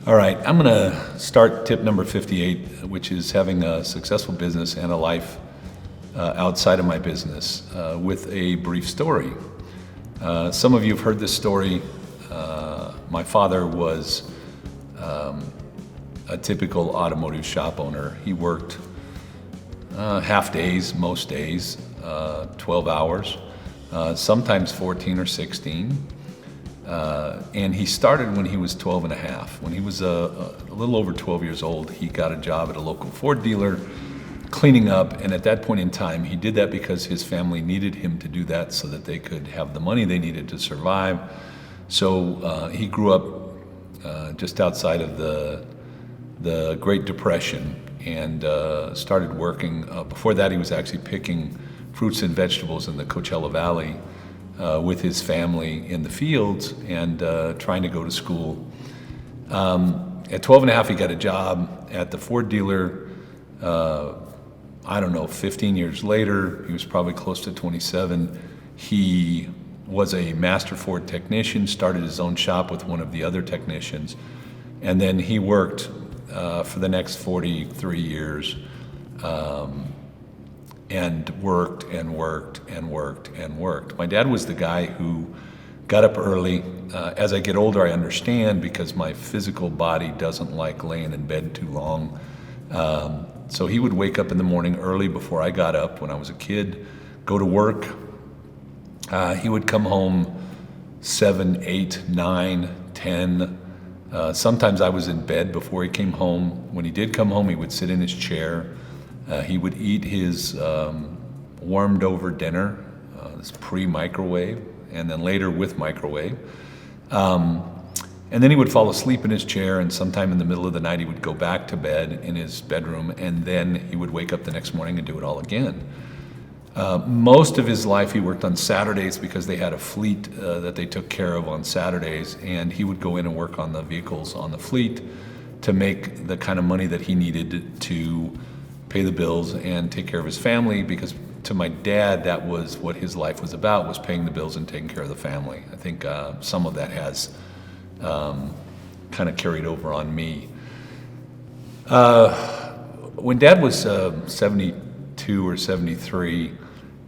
All right, I'm going to start tip number 58, which is having a successful business and a life outside of my business with a brief story. Some of you have heard this story. My father was a typical automotive shop owner. He worked half days, most days, 12 hours, sometimes 14 or 16. And he started when he was 12 and a half. When he was a little over 12 years old, he got a job at a local Ford dealer cleaning up. And at that point in time, he did that because his family needed him to do that so that they could have the money they needed to survive. So he grew up just outside of the Great Depression and started working. Before that, he was actually picking fruits and vegetables in the Coachella Valley with his family in the fields and trying to go to school. At 12 and a half, he got a job at the Ford dealer. 15 years later, he was probably close to 27. He was a master Ford technician, started his own shop with one of the other technicians, and then he worked for the next 43 years and worked and worked and worked and worked. My dad was the guy who got up early. As I get older, I understand because my physical body doesn't like laying in bed too long. So he would wake up in the morning early before I got up when I was a kid, go to work. He would come home 7, 8, 9, 10. Sometimes I was in bed before he came home. When he did come home, he would sit in his chair. He would eat his warmed over dinner, this pre-microwave, and then later with microwave. And then he would fall asleep in his chair, and sometime in the middle of the night he would go back to bed in his bedroom, and then he would wake up the next morning and do it all again. Most of his life he worked on Saturdays because they had a fleet that they took care of on Saturdays, and he would go in and work on the vehicles on the fleet to make the kind of money that he needed to pay the bills and take care of his family, because to my dad, that was what his life was about, was paying the bills and taking care of the family. I think some of that has kind of carried over on me. When Dad was 72 or 73, he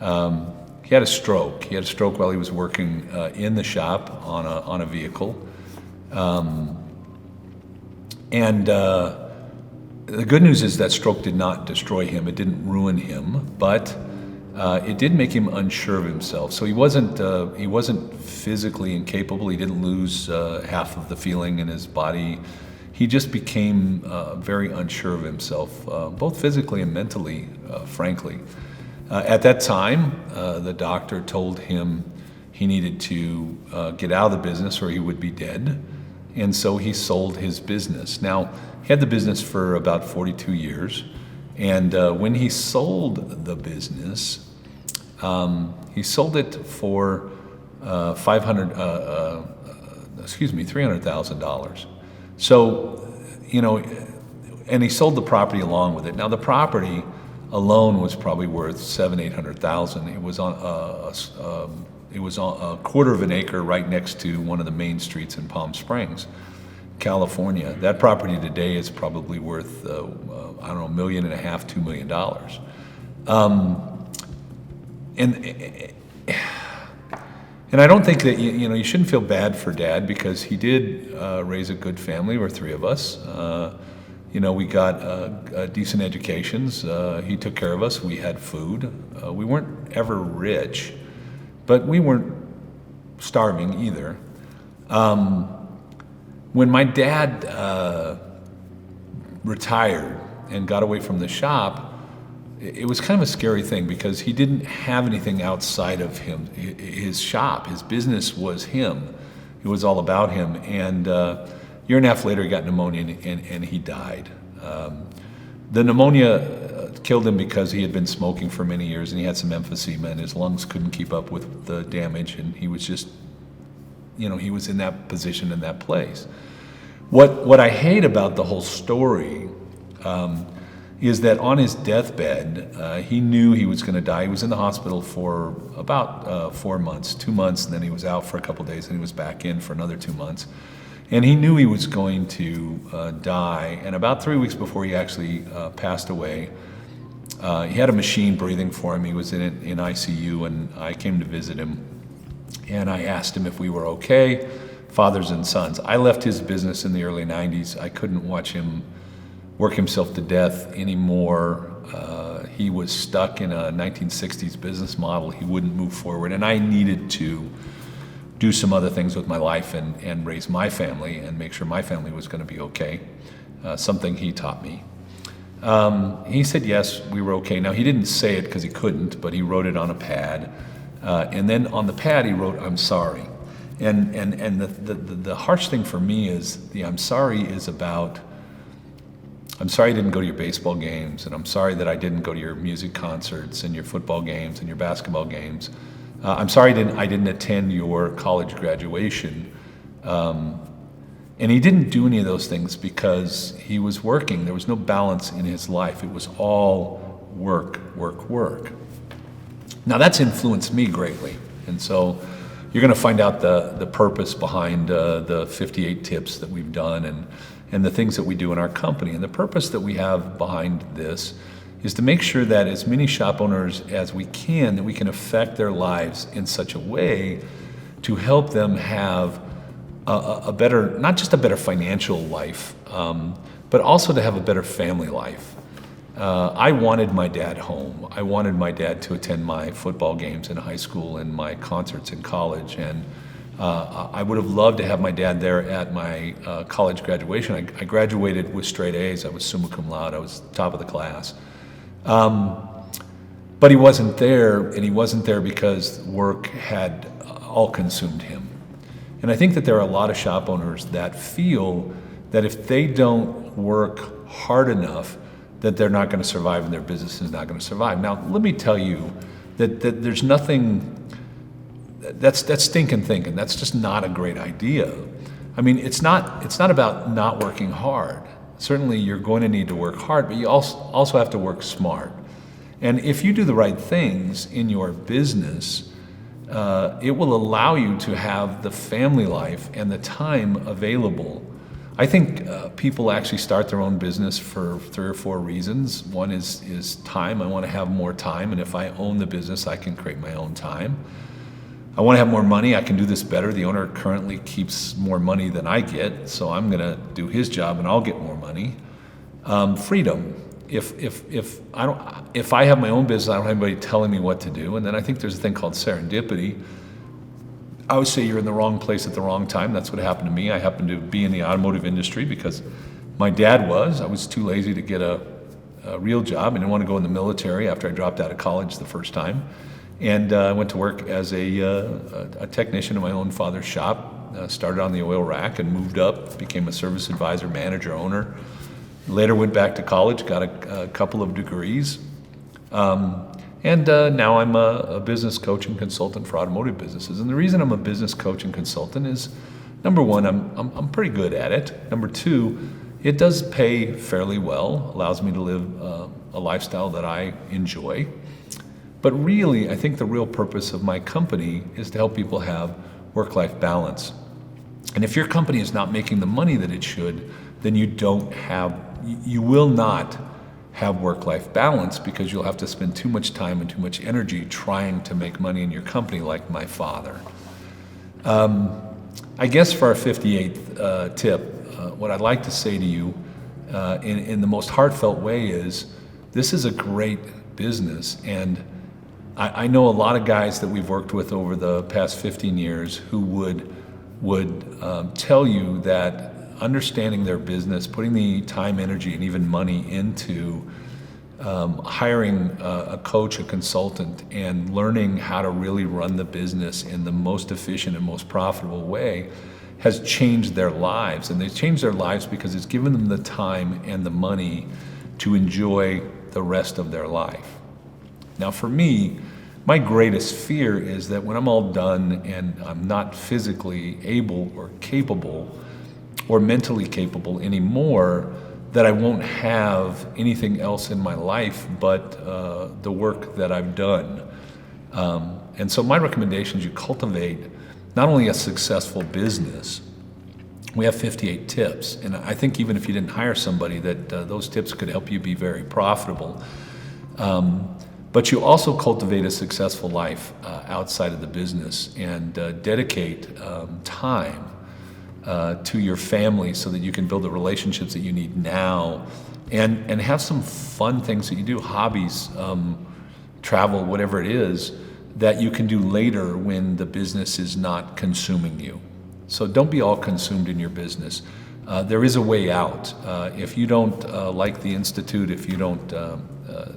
had a stroke. He had a stroke while he was working in the shop on a vehicle. The good news is that stroke did not destroy him. It didn't ruin him, but it did make him unsure of himself. So he wasn't physically incapable. He didn't lose half of the feeling in his body. He just became very unsure of himself, both physically and mentally, frankly. At that time, the doctor told him he needed to get out of the business or he would be dead. And so he sold his business. Now, he had the business for about 42 years. And when he sold the business, he sold it for $300,000. So, and he sold the property along with it. Now, the property alone was probably worth $800,000. It was on a quarter of an acre right next to one of the main streets in Palm Springs, California. That property today is probably worth, $1.5 million, $2 million. And I don't think that, you shouldn't feel bad for Dad, because he did raise a good family. We're three of us. We got decent educations. He took care of us. We had food. We weren't ever rich, but we weren't starving either. When my dad retired and got away from the shop, it was kind of a scary thing because he didn't have anything outside of him. His shop, his business was him. It was all about him. And a year and a half later, he got pneumonia and he died. The pneumonia killed him because he had been smoking for many years and he had some emphysema and his lungs couldn't keep up with the damage, and he was just, he was in that position, in that place. What I hate about the whole story is that on his deathbed, he knew he was going to die. He was in the hospital for about 4 months, 2 months, and then he was out for a couple days, and he was back in for another 2 months. And he knew he was going to die. And about 3 weeks before he actually passed away, he had a machine breathing for him. He was in ICU, and I came to visit him. And I asked him if we were okay, fathers and sons. I left his business in the early 90s. I couldn't watch him work himself to death anymore. He was stuck in a 1960s business model. He wouldn't move forward. And I needed to do some other things with my life and raise my family and make sure my family was going to be okay, something he taught me. He said yes, we were okay. Now, he didn't say it because he couldn't, but he wrote it on a pad. And then on the pad, he wrote, "I'm sorry." And the harsh thing for me is the "I'm sorry" is about, I'm sorry I didn't go to your baseball games, and I'm sorry that I didn't go to your music concerts and your football games and your basketball games. I'm sorry I didn't attend your college graduation. And he didn't do any of those things because he was working. There was no balance in his life. It was all work, work, work. Now that's influenced me greatly. And so you're going to find out the purpose behind the 58 tips that we've done and the things that we do in our company. And the purpose that we have behind this is to make sure that as many shop owners as we can, that we can affect their lives in such a way to help them have a better, not just a better financial life, but also to have a better family life. I wanted my dad home. I wanted my dad to attend my football games in high school and my concerts in college. And I would have loved to have my dad there at my college graduation. I graduated with straight A's. I was summa cum laude. I was top of the class. But he wasn't there, and he wasn't there because work had all consumed him. And I think that there are a lot of shop owners that feel that if they don't work hard enough, that they're not going to survive and their business is not going to survive. Now, let me tell you that there's nothing, that's stinking thinking. That's just not a great idea. I mean, it's not about not working hard. Certainly you're going to need to work hard, but you also have to work smart. And if you do the right things in your business, it will allow you to have the family life and the time available. I think people actually start their own business for 3 or 4 reasons. One is time. I want to have more time, and if I own the business, I can create my own time. I want to have more money. I can do this better. The owner currently keeps more money than I get, so I'm going to do his job and I'll get more money. Freedom. If I have my own business, I don't have anybody telling me what to do. And then I think there's a thing called serendipity. I would say you're in the wrong place at the wrong time. That's what happened to me. I happened to be in the automotive industry because my dad was. I was too lazy to get a real job. I didn't want to go in the military after I dropped out of college the first time. And I went to work as a technician in my own father's shop. Started on the oil rack and moved up, became a service advisor, manager, owner. Later went back to college, got a couple of degrees. And now I'm a business coach and consultant for automotive businesses. And the reason I'm a business coach and consultant is, number one, I'm pretty good at it. Number two, it does pay fairly well, allows me to live a lifestyle that I enjoy. But really, I think the real purpose of my company is to help people have work-life balance. And if your company is not making the money that it should, then you will not have work-life balance because you'll have to spend too much time and too much energy trying to make money in your company, like my father. I guess for our 58th tip, what I'd like to say to you in the most heartfelt way is, this is a great business, and I know a lot of guys that we've worked with over the past 15 years who would tell you that understanding their business, putting the time, energy, and even money into hiring a coach, a consultant, and learning how to really run the business in the most efficient and most profitable way has changed their lives. And they've changed their lives because it's given them the time and the money to enjoy the rest of their life. Now, for me, my greatest fear is that when I'm all done and I'm not physically able or capable or mentally capable anymore, that I won't have anything else in my life but the work that I've done. And so my recommendation is you cultivate not only a successful business, we have 58 tips. And I think even if you didn't hire somebody, that those tips could help you be very profitable. But you also cultivate a successful life outside of the business and dedicate time to your family so that you can build the relationships that you need now and have some fun things that you do, hobbies, travel, whatever it is, that you can do later when the business is not consuming you. So don't be all consumed in your business. There is a way out. If you don't like the Institute, if you don't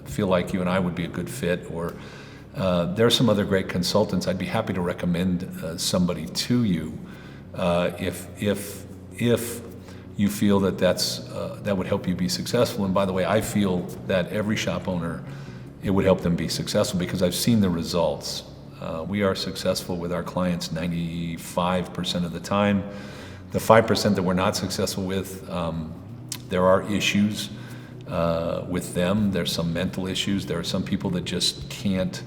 feel like you and I would be a good fit, or there are some other great consultants, I'd be happy to recommend somebody to you if you feel that that would help you be successful. And by the way, I feel that every shop owner, it would help them be successful because I've seen the results. We are successful with our clients 95% of the time. The 5% that we're not successful with, there are issues with them. There's some mental issues. There are some people that just can't,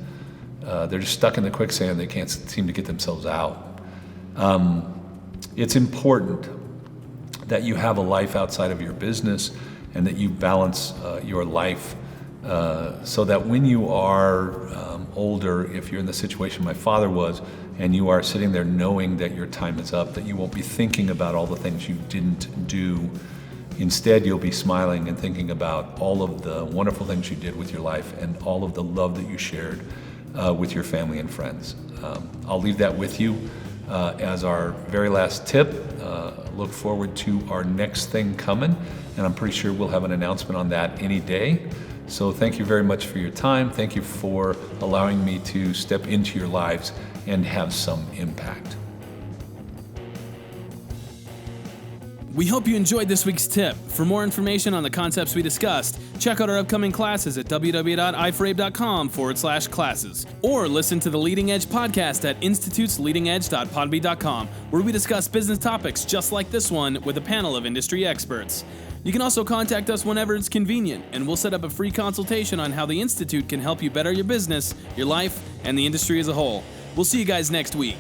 they're just stuck in the quicksand. They can't seem to get themselves out. It's important that you have a life outside of your business and that you balance your life so that when you are older, if you're in the situation my father was, and you are sitting there knowing that your time is up, that you won't be thinking about all the things you didn't do. Instead, you'll be smiling and thinking about all of the wonderful things you did with your life and all of the love that you shared with your family and friends. I'll leave that with you as our very last tip. Look forward to our next thing coming, and I'm pretty sure we'll have an announcement on that any day. So thank you very much for your time. Thank you for allowing me to step into your lives and have some impact. We hope you enjoyed this week's tip. For more information on the concepts we discussed, check out our upcoming classes at www.ifrabe.com/classes, or listen to the Leading Edge podcast at institutesleadingedge.podbean.com, where we discuss business topics just like this one with a panel of industry experts. You can also contact us whenever it's convenient, and we'll set up a free consultation on how the Institute can help you better your business, your life, and the industry as a whole. We'll see you guys next week.